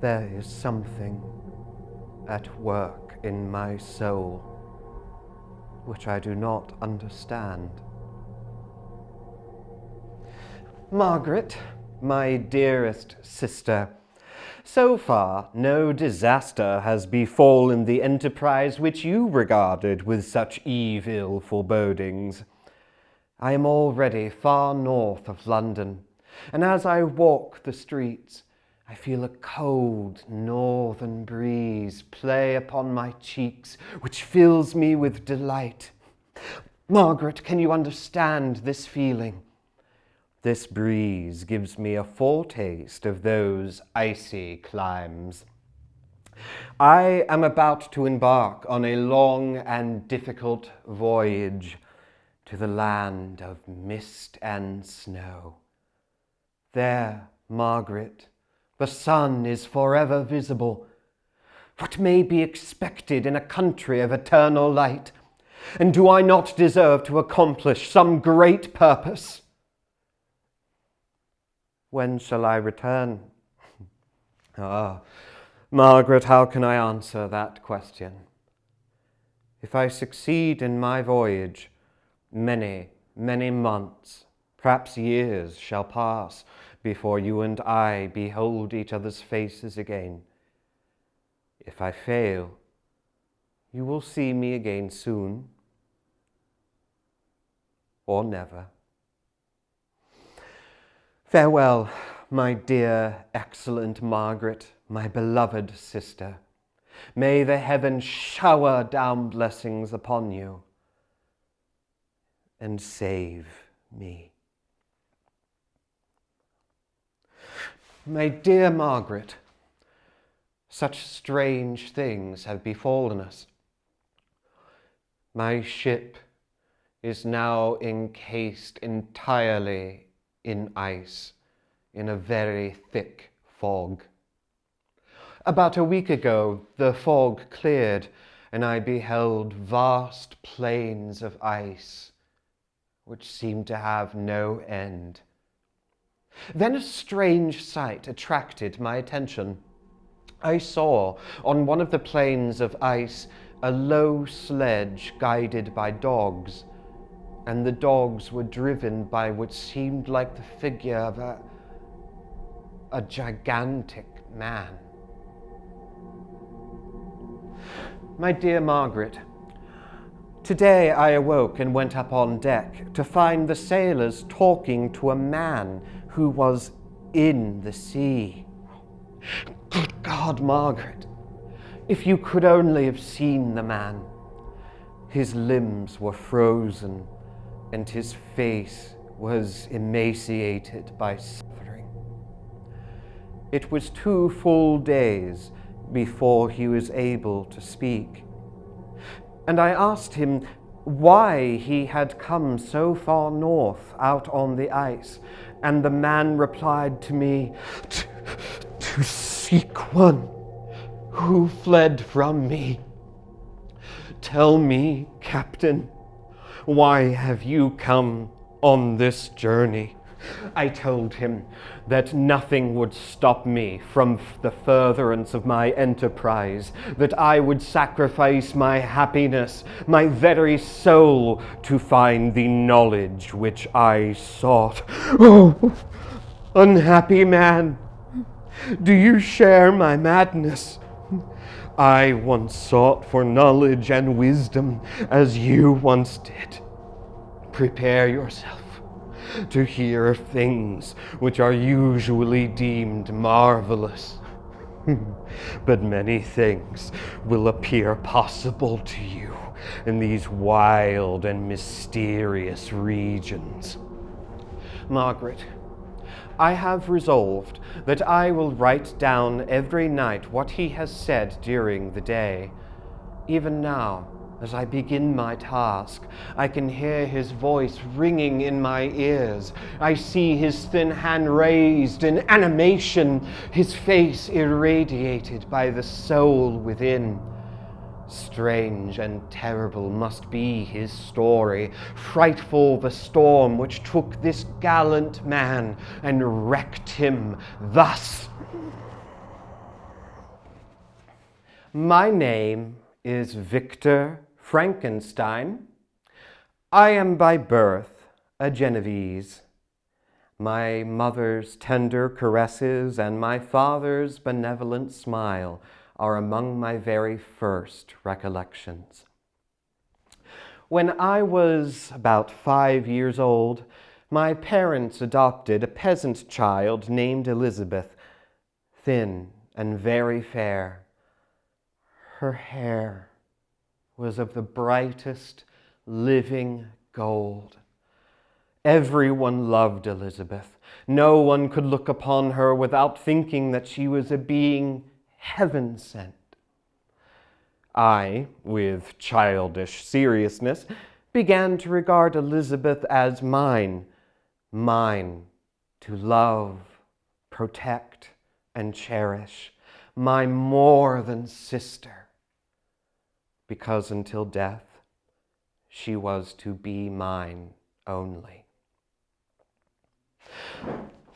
There is something at work in my soul which I do not understand. Margaret, my dearest sister, so far no disaster has befallen the enterprise which you regarded with such evil forebodings. I am already far north of London, and as I walk the streets, I feel a cold northern breeze play upon my cheeks, which fills me with delight. Margaret, can you understand this feeling? This breeze gives me a foretaste of those icy climes. I am about to embark on a long and difficult voyage to the land of mist and snow. There, Margaret, the sun is forever visible. What may be expected in a country of eternal light? And do I not deserve to accomplish some great purpose? When shall I return? Margaret, how can I answer that question? If I succeed in my voyage, many, many months, perhaps years, shall pass before you and I behold each other's faces again. If I fail, you will see me again soon, or never. Farewell, my dear, excellent Margaret, my beloved sister. May the heavens shower down blessings upon you and save me. My dear Margaret, such strange things have befallen us. My ship is now encased entirely in ice, in a very thick fog. About a week ago, the fog cleared, and I beheld vast plains of ice, which seemed to have no end. Then a strange sight attracted my attention. I saw on one of the plains of ice a low sledge guided by dogs, and the dogs were driven by what seemed like the figure of a gigantic man. My dear Margaret, today I awoke and went up on deck to find the sailors talking to a man who was in the sea. Good God, Margaret, if you could only have seen the man. His limbs were frozen, and his face was emaciated by suffering. It was 2 full days before he was able to speak, and I asked him why he had come so far north out on the ice, and the man replied to me, to seek one who fled from me. Tell me, Captain, why have you come on this journey? I told him that nothing would stop me from the furtherance of my enterprise, that I would sacrifice my happiness, my very soul, to find the knowledge which I sought. Oh, unhappy man, do you share my madness? I once sought for knowledge and wisdom as you once did. Prepare yourself to hear of things which are usually deemed marvelous. But many things will appear possible to you in these wild and mysterious regions. Margaret, I have resolved that I will write down every night what he has said during the day. Even now, as I begin my task, I can hear his voice ringing in my ears. I see his thin hand raised in animation, his face irradiated by the soul within. Strange and terrible must be his story, frightful the storm which took this gallant man and wrecked him thus. My name is Victor Frankenstein. I am by birth a Genovese. My mother's tender caresses and my father's benevolent smile are among my very first recollections. When I was about 5 years old, my parents adopted a peasant child named Elizabeth, thin and very fair. Her hair was of the brightest living gold. Everyone loved Elizabeth. No one could look upon her without thinking that she was a being heaven-sent. I, with childish seriousness, began to regard Elizabeth as mine to love, protect, and cherish, my more than sister, because until death, she was to be mine only.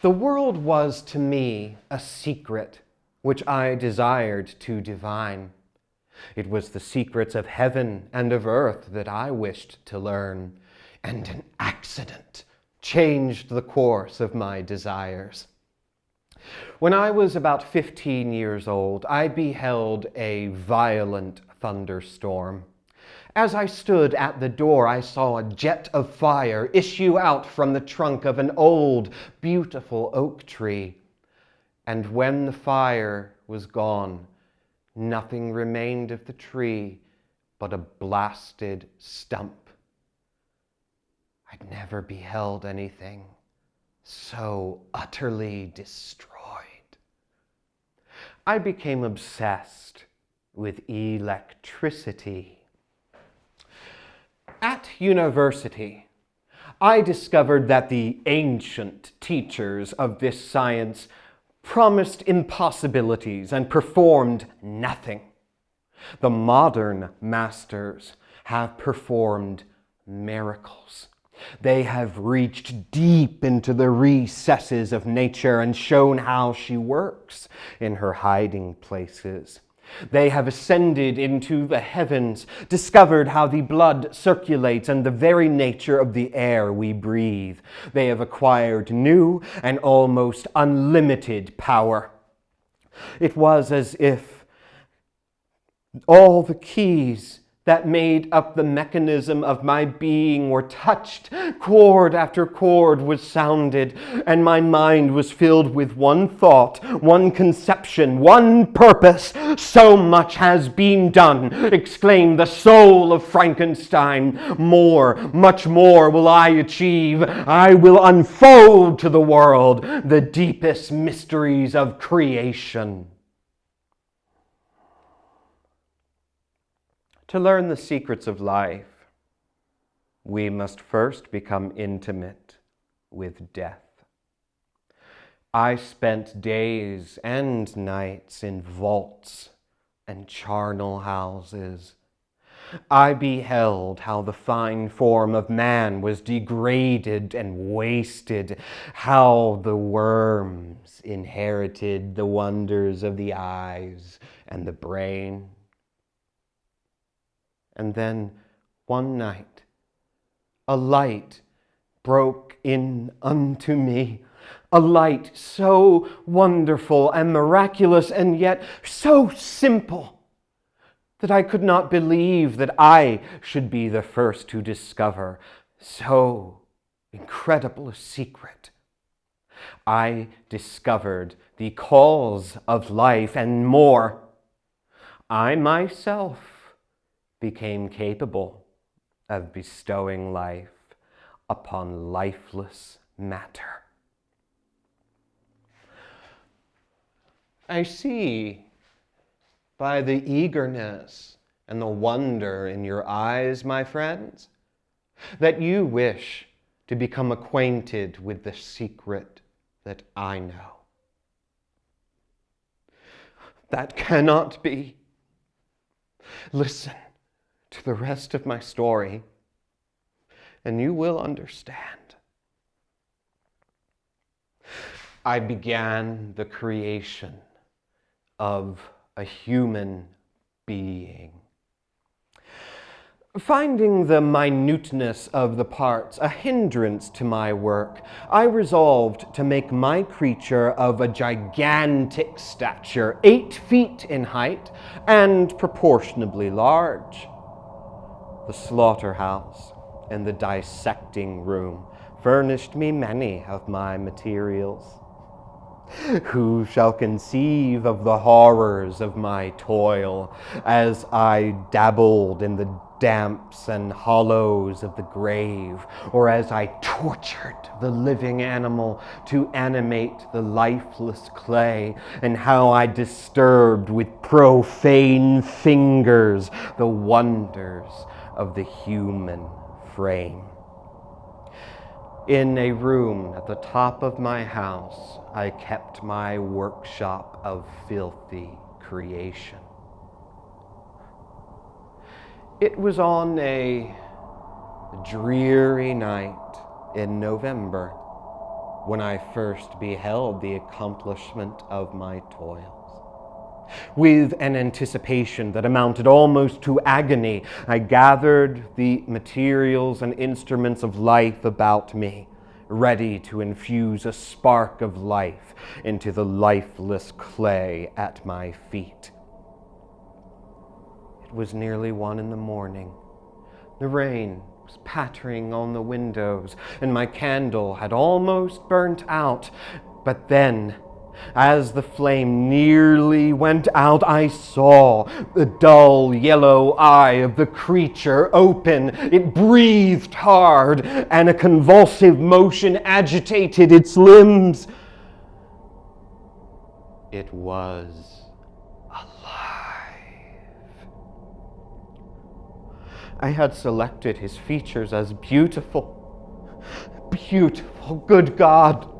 The world was to me a secret which I desired to divine. It was the secrets of heaven and of earth that I wished to learn, and an accident changed the course of my desires. When I was about 15 years old, I beheld a violent thunderstorm. As I stood at the door, I saw a jet of fire issue out from the trunk of an old, beautiful oak tree. And when the fire was gone, nothing remained of the tree but a blasted stump. I'd never beheld anything so utterly destroyed. I became obsessed with electricity. At university, I discovered that the ancient teachers of this science promised impossibilities and performed nothing. The modern masters have performed miracles. They have reached deep into the recesses of nature and shown how she works in her hiding places. They have ascended into the heavens, discovered how the blood circulates and the very nature of the air we breathe. They have acquired new and almost unlimited power. It was as if all the keys that made up the mechanism of my being were touched. Chord after chord was sounded, and my mind was filled with one thought, one conception, one purpose. So much has been done, exclaimed the soul of Frankenstein. More, much more will I achieve. I will unfold to the world the deepest mysteries of creation. To learn the secrets of life, we must first become intimate with death. I spent days and nights in vaults and charnel houses. I beheld how the fine form of man was degraded and wasted, how the worms inherited the wonders of the eyes and the brain. And then one night, a light broke in unto me, a light so wonderful and miraculous and yet so simple that I could not believe that I should be the first to discover so incredible a secret. I discovered the cause of life and more. I myself became capable of bestowing life upon lifeless matter. I see by the eagerness and the wonder in your eyes, my friends, that you wish to become acquainted with the secret that I know. That cannot be. Listen to the rest of my story, and you will understand. I began the creation of a human being. Finding the minuteness of the parts a hindrance to my work, I resolved to make my creature of a gigantic stature, 8 feet in height, and proportionably large. The slaughterhouse and the dissecting room furnished me many of my materials. Who shall conceive of the horrors of my toil as I dabbled in the damps and hollows of the grave, or as I tortured the living animal to animate the lifeless clay, and how I disturbed with profane fingers the wonders of the human frame. In a room at the top of my house, I kept my workshop of filthy creation. It was on a dreary night in November when I first beheld the accomplishment of my toils. With an anticipation that amounted almost to agony, I gathered the materials and instruments of life about me, ready to infuse a spark of life into the lifeless clay at my feet. It was nearly 1 a.m. The rain was pattering on the windows, and my candle had almost burnt out. But then, as the flame nearly went out, I saw the dull yellow eye of the creature open. It breathed hard, and a convulsive motion agitated its limbs. It was alive. I had selected his features as beautiful. Beautiful, good God!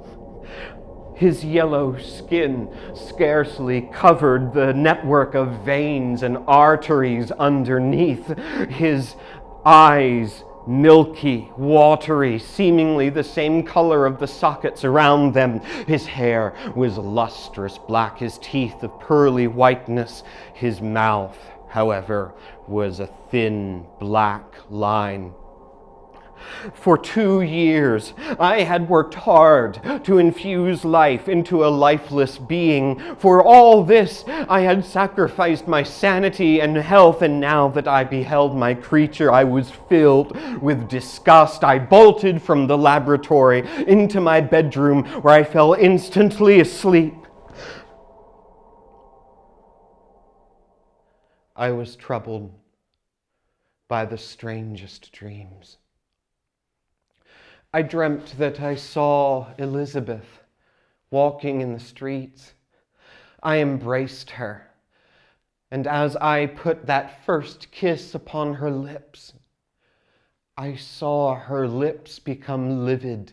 His yellow skin scarcely covered the network of veins and arteries underneath. His eyes, milky, watery, seemingly the same color of the sockets around them. His hair was lustrous black, his teeth of pearly whiteness. His mouth, however, was a thin black line. For 2 years, I had worked hard to infuse life into a lifeless being. For all this, I had sacrificed my sanity and health, and now that I beheld my creature, I was filled with disgust. I bolted from the laboratory into my bedroom, where I fell instantly asleep. I was troubled by the strangest dreams. I dreamt that I saw Elizabeth walking in the streets. I embraced her, and as I put that first kiss upon her lips, I saw her lips become livid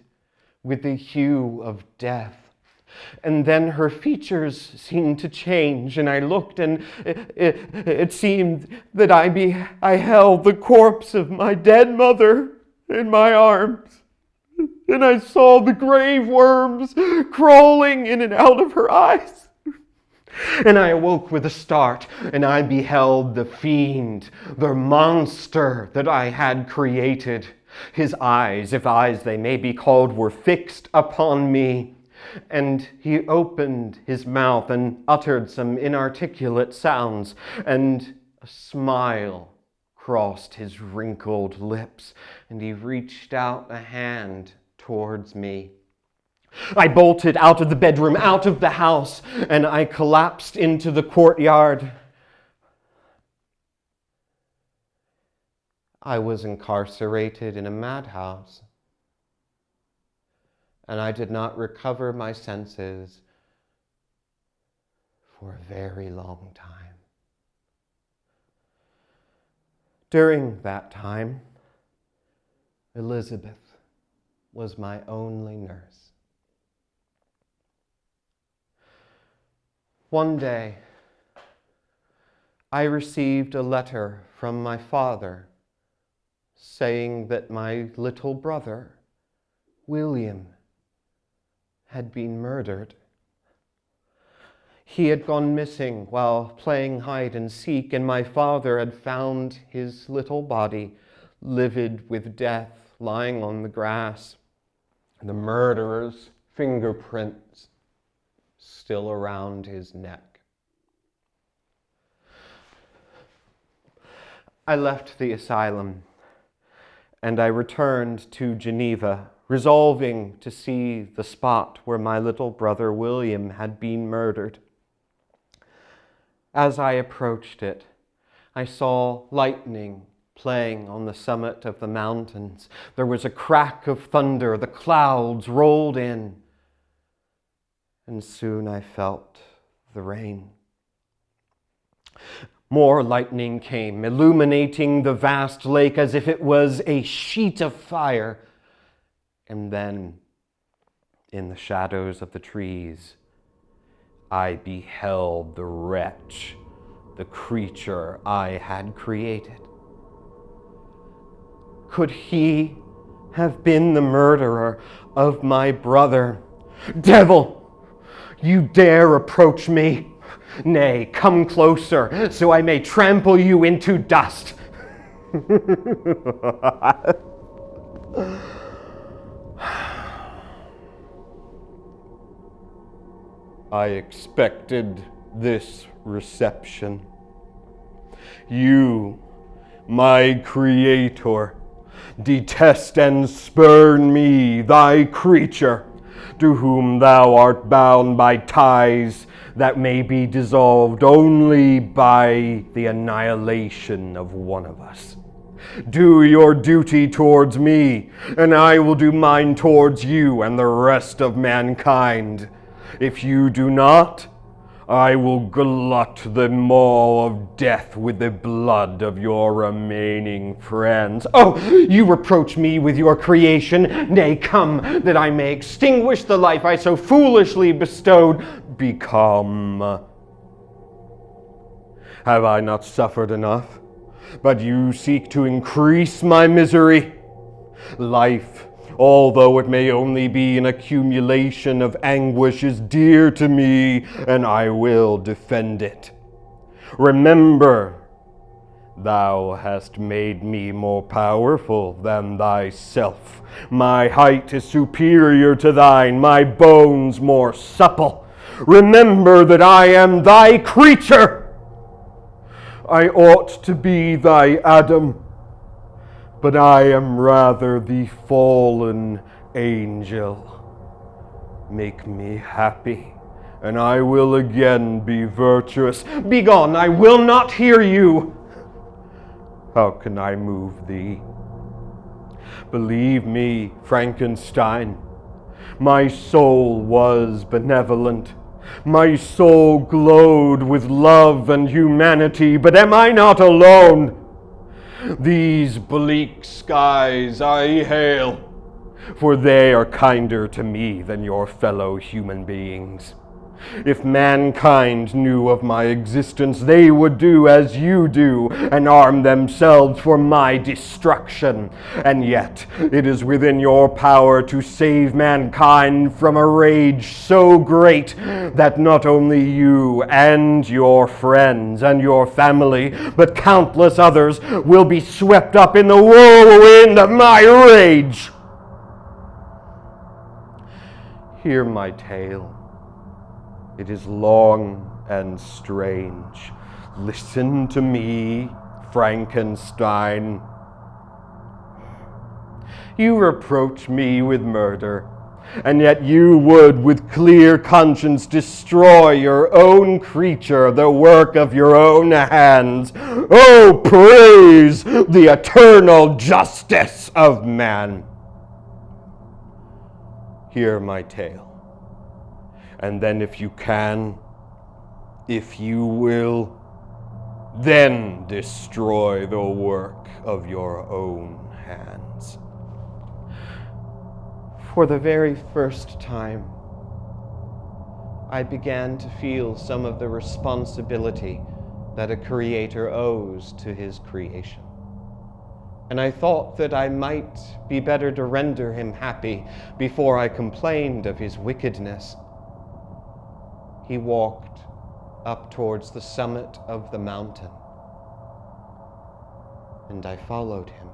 with the hue of death. And then her features seemed to change, and I looked, and it seemed that I held the corpse of my dead mother in my arms. And I saw the grave worms crawling in and out of her eyes. And I awoke with a start, and I beheld the fiend, the monster that I had created. His eyes, if eyes they may be called, were fixed upon me. And he opened his mouth and uttered some inarticulate sounds, and a smile crossed his wrinkled lips, and he reached out a hand towards me. I bolted out of the bedroom, out of the house, and I collapsed into the courtyard. I was incarcerated in a madhouse, and I did not recover my senses for a very long time. During that time, Elizabeth was my only nurse. One day, I received a letter from my father saying that my little brother, William, had been murdered. He had gone missing while playing hide and seek, and my father had found his little body, livid with death, lying on the grass, and the murderer's fingerprints still around his neck. I left the asylum, and I returned to Geneva, resolving to see the spot where my little brother William had been murdered. As I approached it, I saw lightning playing on the summit of the mountains. There was a crack of thunder, the clouds rolled in, and soon I felt the rain. More lightning came, illuminating the vast lake as if it was a sheet of fire. And then, in the shadows of the trees, I beheld the wretch, the creature I had created. Could he have been the murderer of my brother? Devil, you dare approach me? Nay, come closer, so I may trample you into dust. I expected this reception. You, my creator, detest and spurn me, thy creature, to whom thou art bound by ties that may be dissolved only by the annihilation of one of us. Do your duty towards me, and I will do mine towards you and the rest of mankind. If you do not, I will glut the maw of death with the blood of your remaining friends. Oh, you reproach me with your creation. Nay, come, that I may extinguish the life I so foolishly bestowed. Become. Have I not suffered enough? But you seek to increase my misery. Life, although it may only be an accumulation of anguish, is dear to me, and I will defend it. Remember, thou hast made me more powerful than thyself. My height is superior to thine, my bones more supple. Remember that I am thy creature. I ought to be thy Adam, but I am rather the fallen angel. Make me happy, and I will again be virtuous. Begone, I will not hear you. How can I move thee? Believe me, Frankenstein, my soul was benevolent. My soul glowed with love and humanity, but am I not alone? These bleak skies I hail, for they are kinder to me than your fellow human beings. If mankind knew of my existence, they would do as you do and arm themselves for my destruction. And yet, it is within your power to save mankind from a rage so great that not only you and your friends and your family, but countless others will be swept up in the whirlwind of my rage. Hear my tale. It is long and strange. Listen to me, Frankenstein. You reproach me with murder, and yet you would with clear conscience destroy your own creature, the work of your own hands. Oh, praise the eternal justice of man. Hear my tale. And then if you can, if you will, then destroy the work of your own hands. For the very first time, I began to feel some of the responsibility that a creator owes to his creation. And I thought that I might be better to render him happy before I complained of his wickedness. He walked up towards the summit of the mountain, and I followed him.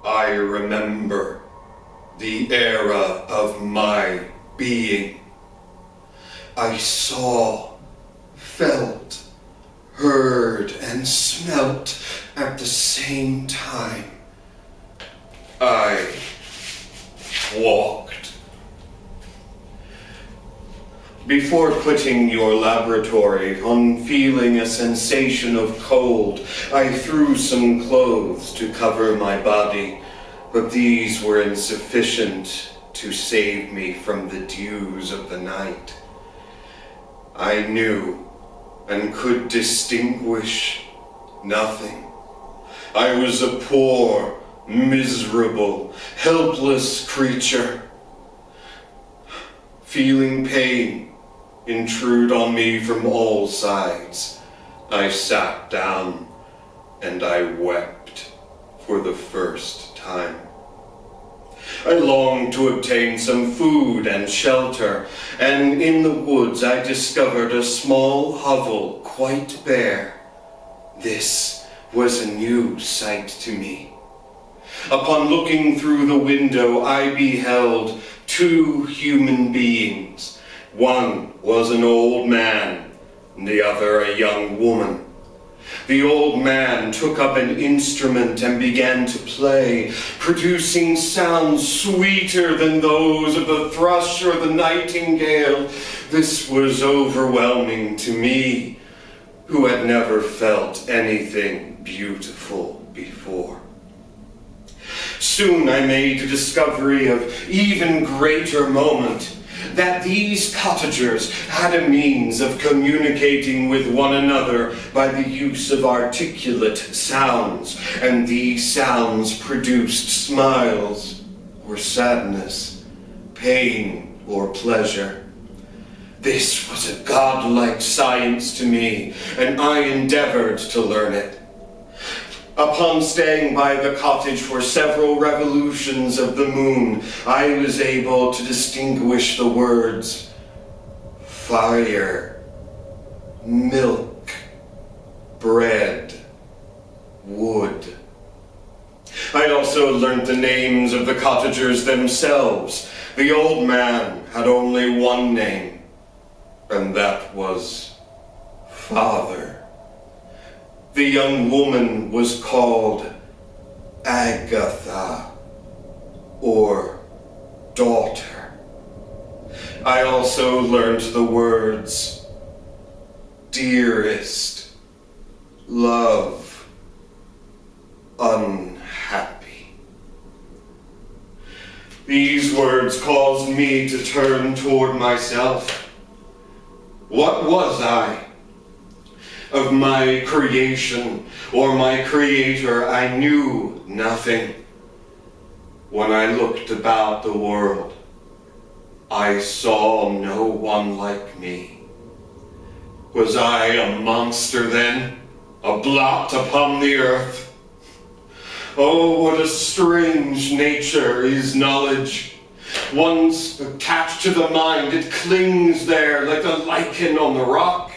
I remember the era of my being. I saw, felt, heard, and smelt at the same time. I walked. Before quitting your laboratory, on feeling a sensation of cold, I threw some clothes to cover my body, but these were insufficient to save me from the dews of the night. I knew and could distinguish nothing. I was a poor, miserable, helpless creature. Feeling pain intrude on me from all sides, I sat down and I wept for the first time. I longed to obtain some food and shelter, and in the woods I discovered a small hovel quite bare. This was a new sight to me. Upon looking through the window, I beheld two human beings. One was an old man, and the other a young woman. The old man took up an instrument and began to play, producing sounds sweeter than those of the thrush or the nightingale. This was overwhelming to me, who had never felt anything beautiful before. Soon I made a discovery of even greater moment, that these cottagers had a means of communicating with one another by the use of articulate sounds, and these sounds produced smiles or sadness, pain or pleasure. This was a godlike science to me, and I endeavored to learn it. Upon staying by the cottage for several revolutions of the moon, I was able to distinguish the words fire, milk, bread, wood. I also learned the names of the cottagers themselves. The old man had only one name, and that was Father. The young woman was called Agatha, or daughter. I also learned the words dearest, love, unhappy. These words caused me to turn toward myself. What was I? Of my creation or my creator, I knew nothing. When I looked about the world, I saw no one like me. Was I a monster then, a blot upon the earth? Oh, what a strange nature is knowledge. Once attached to the mind, it clings there like a lichen on the rock.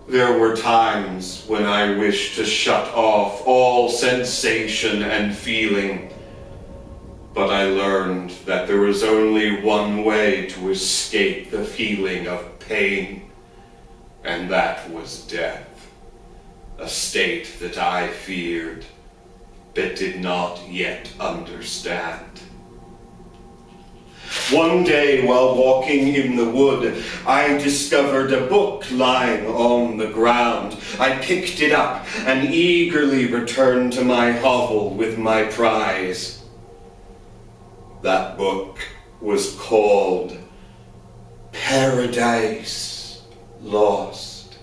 There were times when I wished to shut off all sensation and feeling, but I learned that there was only one way to escape the feeling of pain, and that was death, a state that I feared, but did not yet understand. One day, while walking in the wood, I discovered a book lying on the ground. I picked it up and eagerly returned to my hovel with my prize. That book was called Paradise Lost.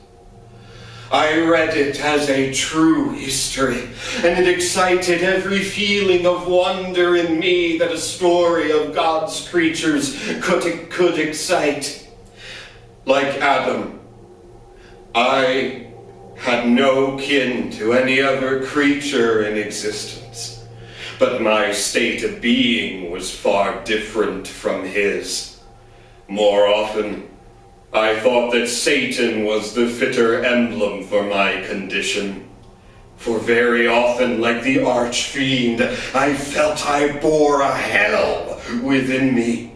I read it as a true history, and it excited every feeling of wonder in me that a story of God's creatures could excite. Like Adam, I had no kin to any other creature in existence, but my state of being was far different from his. More often, I thought that Satan was the fitter emblem for my condition. For very often, like the arch-fiend, I felt I bore a hell within me.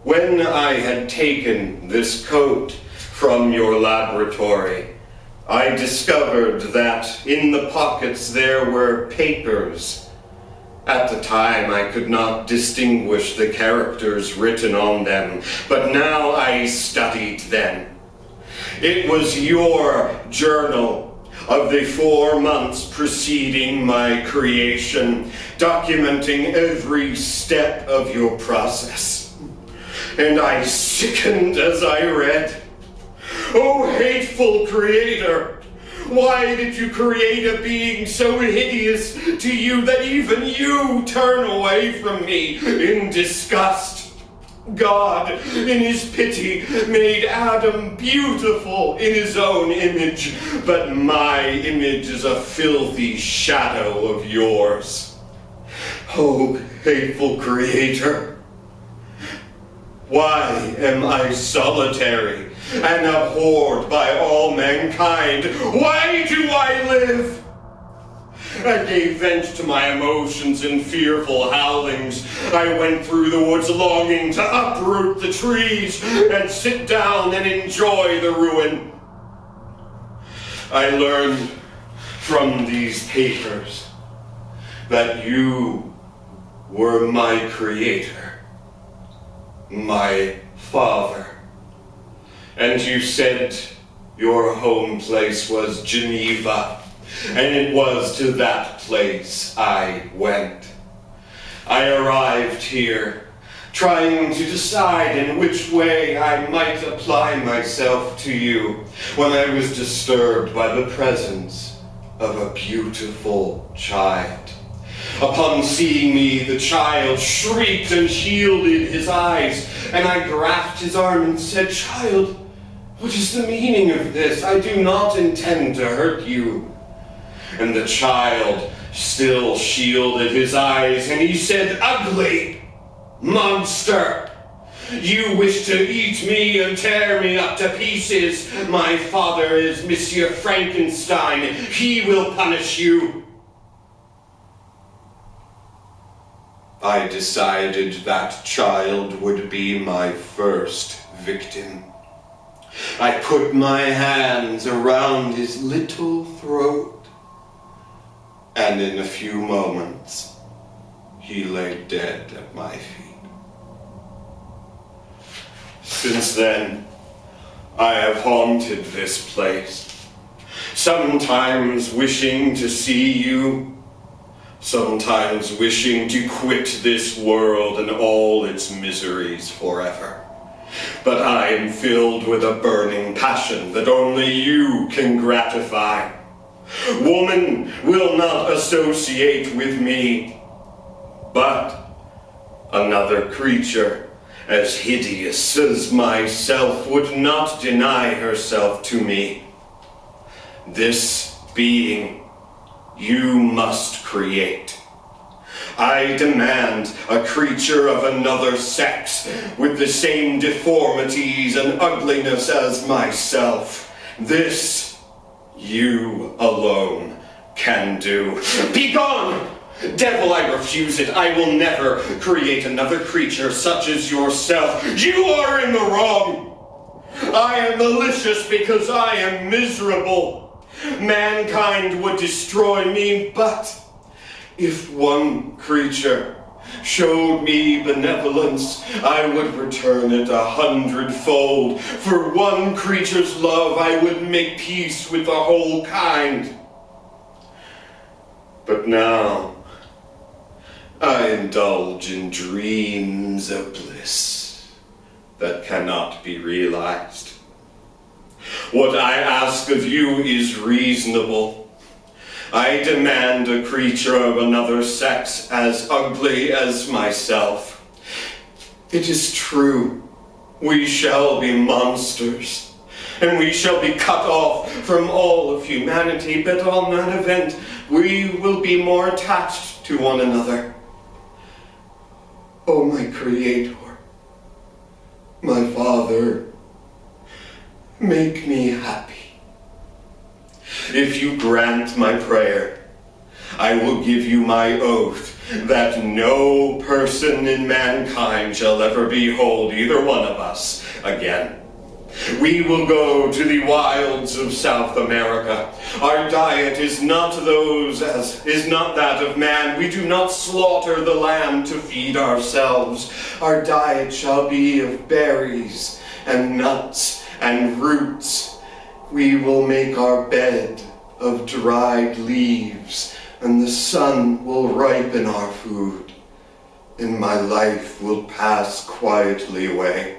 When I had taken this coat from your laboratory, I discovered that in the pockets there were papers. At the time, I could not distinguish the characters written on them, but now I studied them. It was your journal of the 4 months preceding my creation, documenting every step of your process. And I sickened as I read. Oh, hateful creator! Why did you create a being so hideous to you that even you turn away from me in disgust? God, in his pity, made Adam beautiful in his own image, but my image is a filthy shadow of yours. Oh, hateful creator, why am I solitary and abhorred by all mankind? Why do I live? I gave vent to my emotions in fearful howlings. I went through the woods longing to uproot the trees and sit down and enjoy the ruin. I learned from these papers that you were my creator, my father. And you said your home place was Geneva, and it was to that place I went. I arrived here, trying to decide in which way I might apply myself to you, when I was disturbed by the presence of a beautiful child. Upon seeing me, the child shrieked and shielded his eyes, and I grasped his arm and said, "Child, what is the meaning of this? I do not intend to hurt you." And the child still shielded his eyes, and he said, "Ugly monster! You wish to eat me and tear me up to pieces. My father is Monsieur Frankenstein. He will punish you." I decided that child would be my first victim. I put my hands around his little throat, and in a few moments, he lay dead at my feet. Since then, I have haunted this place, sometimes wishing to see you, sometimes wishing to quit this world and all its miseries forever. But I am filled with a burning passion that only you can gratify. Woman will not associate with me, but another creature as hideous as myself would not deny herself to me. This being you must create. I demand a creature of another sex with the same deformities and ugliness as myself. This you alone can do. Begone! Devil, I refuse it. I will never create another creature such as yourself. You are in the wrong. I am malicious because I am miserable. Mankind would destroy me, but if one creature showed me benevolence, I would return it 100-fold. For one creature's love, I would make peace with the whole kind. But now, I indulge in dreams of bliss that cannot be realized. What I ask of you is reasonable. I demand a creature of another sex as ugly as myself. It is true, we shall be monsters, and we shall be cut off from all of humanity, but on that event, we will be more attached to one another. Oh, my Creator, my Father, make me happy. If you grant my prayer, I will give you my oath that no person in mankind shall ever behold either one of us again. We will go to the wilds of South America. Our diet is not that of man. We do not slaughter the lamb to feed ourselves. Our diet shall be of berries and nuts and roots. We will make our bed of dried leaves, and the sun will ripen our food, and my life will pass quietly away.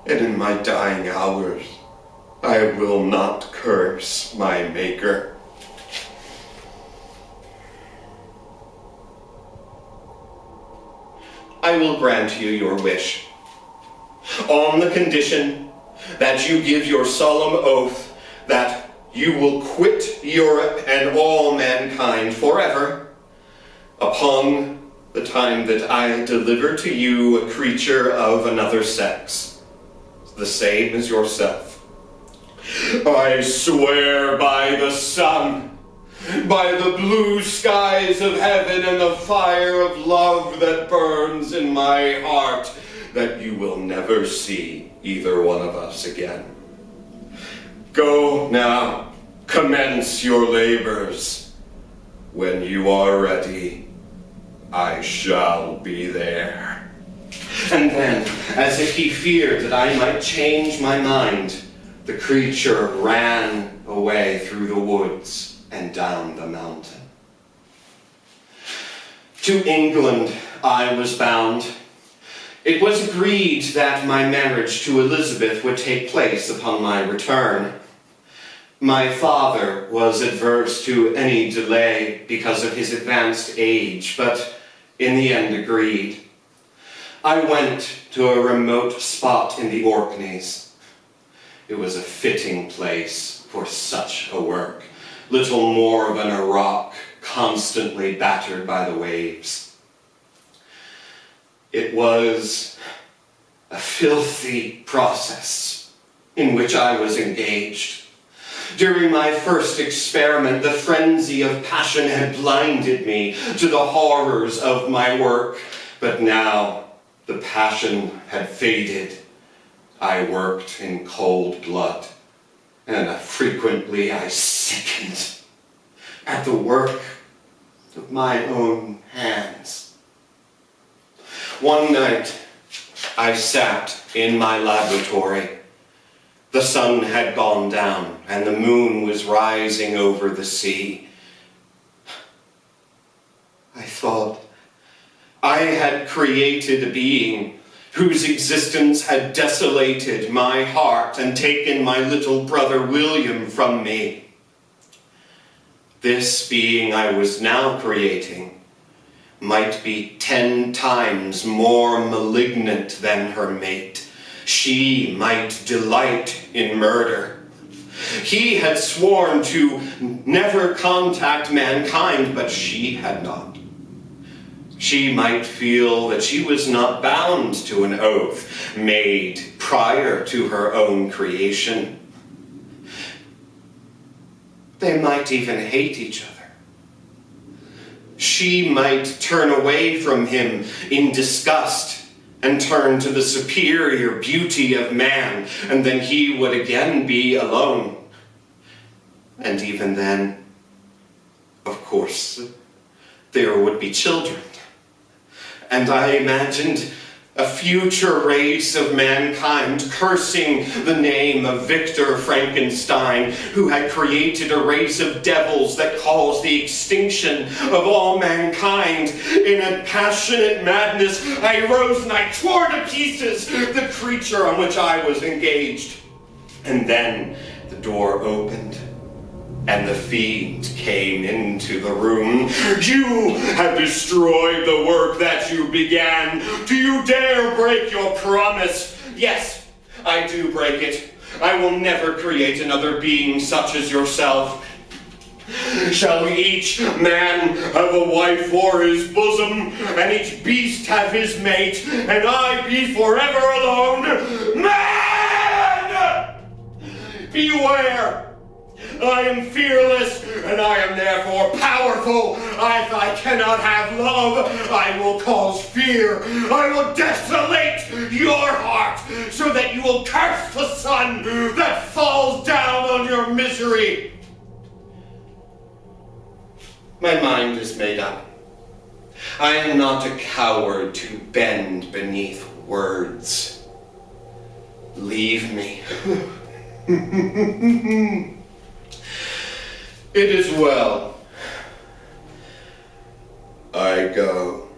And in my dying hours, I will not curse my Maker. I will grant you your wish, on the condition that you give your solemn oath that you will quit Europe and all mankind forever upon the time that I deliver to you a creature of another sex, the same as yourself. I swear by the sun, by the blue skies of heaven and the fire of love that burns in my heart, that you will never see either one of us again. Go now, commence your labors. When you are ready, I shall be there. And then, as if he feared that I might change my mind, the creature ran away through the woods and down the mountain. To England I was bound. It was agreed that my marriage to Elizabeth would take place upon my return. My father was adverse to any delay because of his advanced age, but in the end agreed. I went to a remote spot in the Orkneys. It was a fitting place for such a work, little more than a rock constantly battered by the waves. It was a filthy process in which I was engaged. During my first experiment, the frenzy of passion had blinded me to the horrors of my work, but now the passion had faded. I worked in cold blood, and frequently I sickened at the work of my own hands. One night, I sat in my laboratory. The sun had gone down, and the moon was rising over the sea. I thought I had created a being whose existence had desolated my heart and taken my little brother William from me. This being I was now creating might be 10 times more malignant than her mate. She might delight in murder. He had sworn to never contact mankind, but she had not. She might feel that she was not bound to an oath made prior to her own creation. They might even hate each other. She might turn away from him in disgust and turn to the superior beauty of man, and then he would again be alone. And even then, of course, there would be children. And I imagined a future race of mankind cursing the name of Victor Frankenstein, who had created a race of devils that caused the extinction of all mankind. In a passionate madness, I rose and I tore to pieces the creature on which I was engaged. And then, door opened, and the fiend came into the room. You have destroyed the work that you began. Do you dare break your promise? Yes, I do break it. I will never create another being such as yourself. Shall each man have a wife for his bosom, and each beast have his mate, and I be forever alone? Man! Beware! I am fearless, and I am therefore powerful. If I cannot have love, I will cause fear. I will desolate your heart, so that you will curse the sun that falls down on your misery. My mind is made up. I am not a coward to bend beneath words. Leave me. It is well. I go.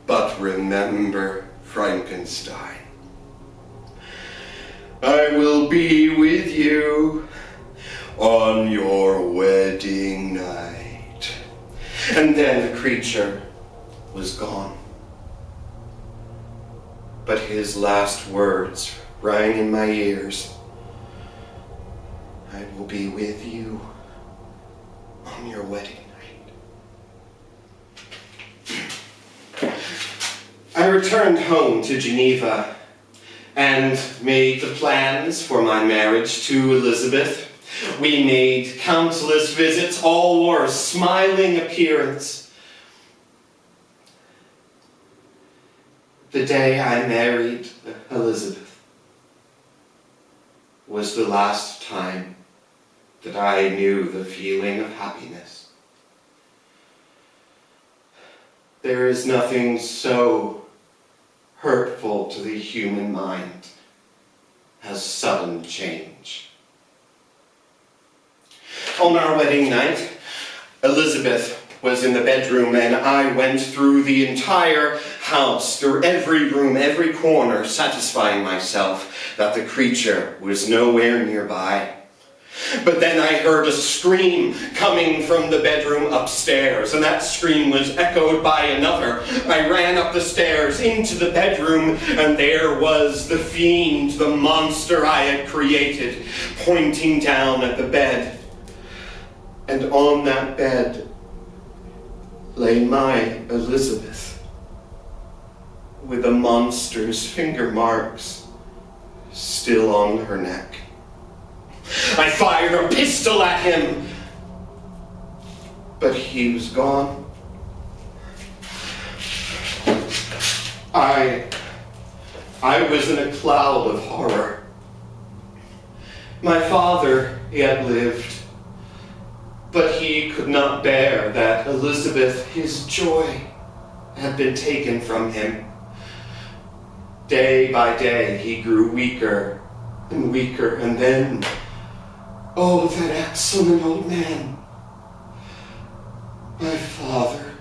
But remember Frankenstein. I will be with you on your wedding night. And then the creature was gone. But his last words rang in my ears. I will be with you on your wedding night. I returned home to Geneva and made the plans for my marriage to Elizabeth. We made countless visits, all wore a smiling appearance. The day I married Elizabeth was the last time that I knew the feeling of happiness. There is nothing so hurtful to the human mind as sudden change. On our wedding night, Elizabeth was in the bedroom, and I went through the entire house, through every room, every corner, satisfying myself that the creature was nowhere nearby. But then I heard a scream coming from the bedroom upstairs, and that scream was echoed by another. I ran up the stairs into the bedroom, and there was the fiend, the monster I had created, pointing down at the bed. And on that bed lay my Elizabeth, with the monster's finger marks still on her neck. I fired a pistol at him, but he was gone. I was in a cloud of horror. My father yet lived, but he could not bear that Elizabeth, his joy, had been taken from him. Day by day he grew weaker and weaker, and then, oh, that excellent old man, my father,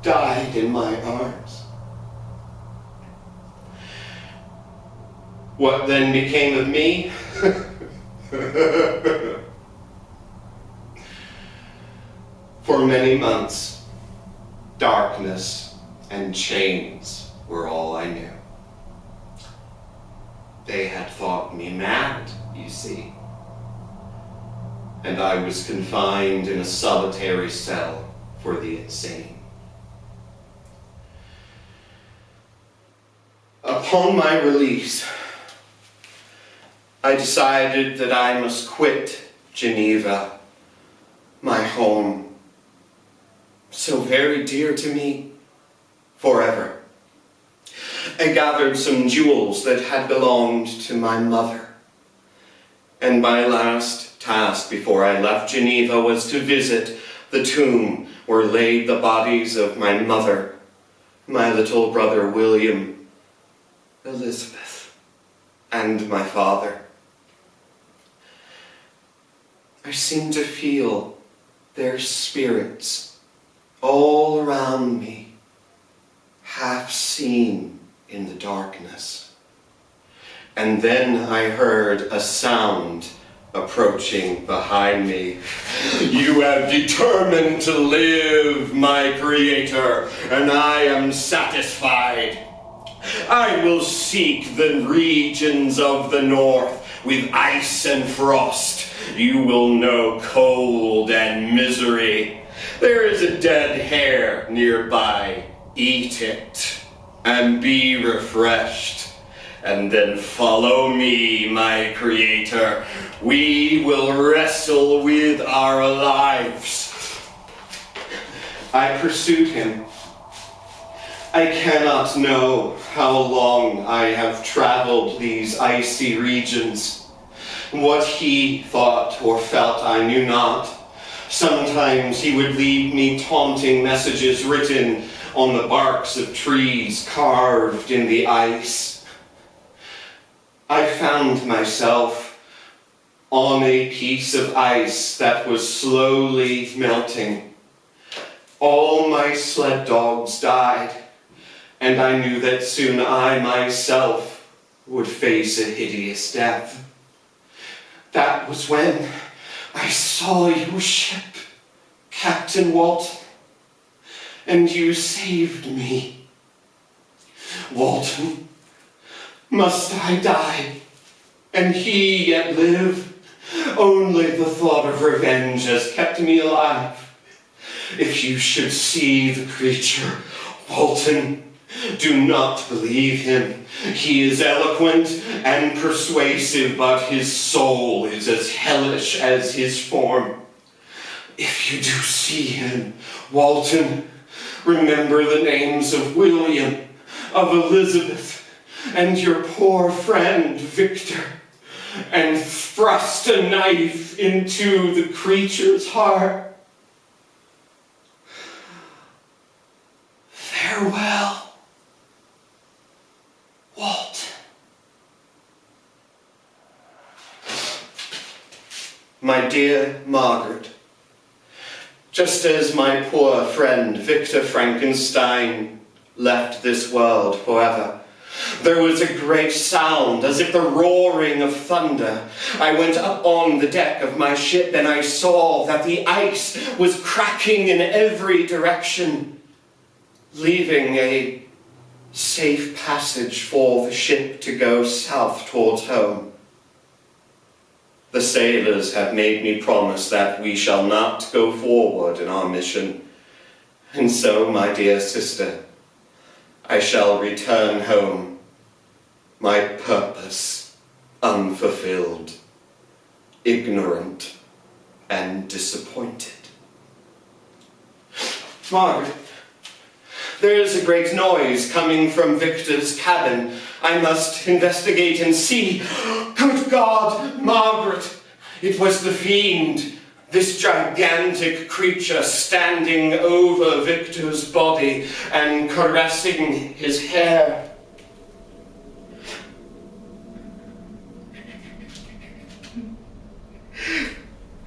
died in my arms. What then became of me? For many months, darkness and chains were all I knew. They had thought me mad, you see, and I was confined in a solitary cell for the insane. Upon my release, I decided that I must quit Geneva, my home, so very dear to me, forever. I gathered some jewels that had belonged to my mother, and my last task before I left Geneva was to visit the tomb where laid the bodies of my mother, my little brother William, Elizabeth, and my father. I seemed to feel their spirits all around me, half seen in the darkness. and then I heard a sound approaching behind me. You have determined to live, my creator, and I am satisfied. I will seek the regions of the north with ice and frost. You will know cold and misery. There is a dead hare nearby. Eat it and be refreshed. And then follow me, my creator. We will wrestle with our lives. I pursued him. I cannot know how long I have traveled these icy regions. What he thought or felt I knew not. Sometimes he would leave me taunting messages written on the barks of trees carved in the ice. I found myself on a piece of ice that was slowly melting. All my sled dogs died, and I knew that soon I myself would face a hideous death. That was when I saw your ship, Captain Walton, and you saved me. Walton, must I die, and he yet live? Only the thought of revenge has kept me alive. If you should see the creature, Walton, do not believe him. He is eloquent and persuasive, but his soul is as hellish as his form. If you do see him, Walton, remember the names of William, of Elizabeth, and your poor friend Victor, and thrust a knife into the creature's heart. Farewell, Walton. My dear Margaret, just as my poor friend Victor Frankenstein left this world forever, there was a great sound, as if the roaring of thunder. I went up on the deck of my ship, and I saw that the ice was cracking in every direction, leaving a safe passage for the ship to go south towards home. The sailors have made me promise that we shall not go forward in our mission, and so, my dear sister, I shall return home, my purpose unfulfilled, ignorant and disappointed. Margaret, there is a great noise coming from Victor's cabin. I must investigate and see. Good God, Margaret, it was the fiend. This gigantic creature standing over Victor's body and caressing his hair.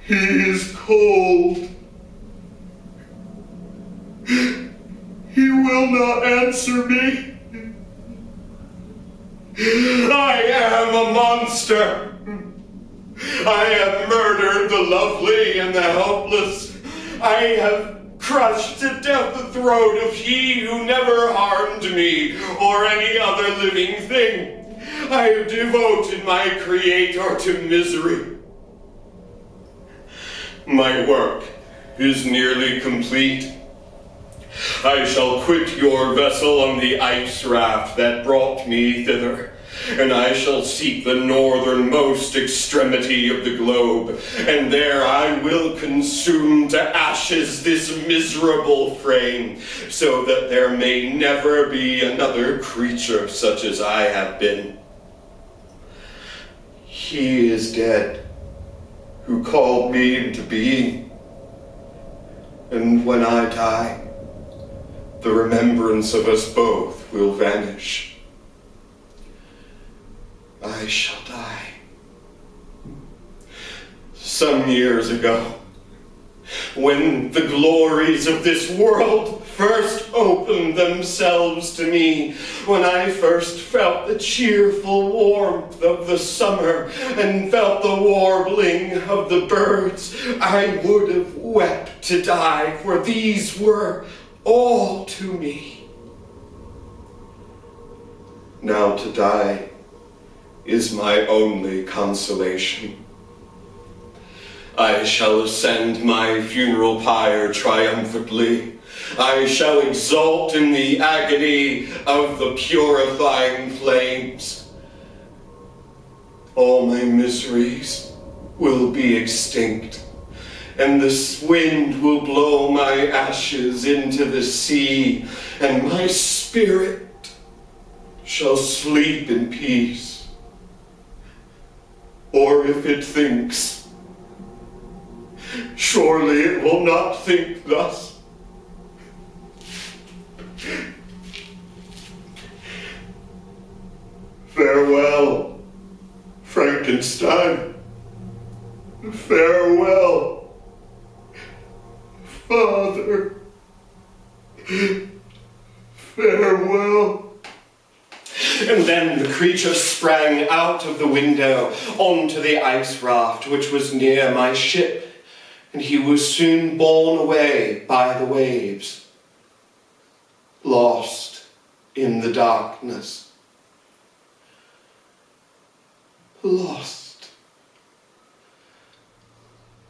He is cold. He will not answer me. I am a monster. I have murdered the lovely and the helpless. I have crushed to death the throat of he who never harmed me or any other living thing. I have devoted my creator to misery. My work is nearly complete. I shall quit your vessel on the ice raft that brought me thither, and I shall seek the northernmost extremity of the globe, and there I will consume to ashes this miserable frame, so that there may never be another creature such as I have been. He is dead, who called me into being, and when I die, the remembrance of us both will vanish. I shall die. Some years ago, when the glories of this world first opened themselves to me, when I first felt the cheerful warmth of the summer and felt the warbling of the birds, I would have wept to die, for these were all to me. Now to die is my only consolation. I shall ascend my funeral pyre triumphantly. I shall exult in the agony of the purifying flames. All my miseries will be extinct, and the wind will blow my ashes into the sea, and my spirit shall sleep in peace. Or if it thinks, surely it will not think thus. Farewell, Frankenstein. Farewell, Father. Farewell. And then the creature sprang out of the window onto the ice raft which was near my ship, and he was soon borne away by the waves, lost in the darkness. Lost.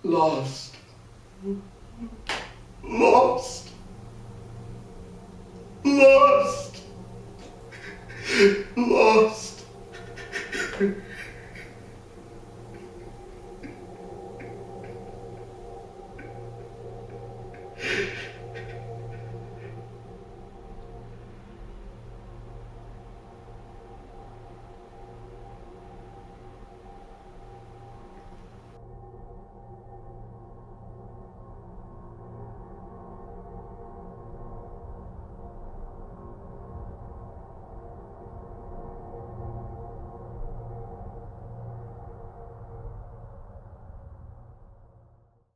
Lost. Lost. Lost. Lost.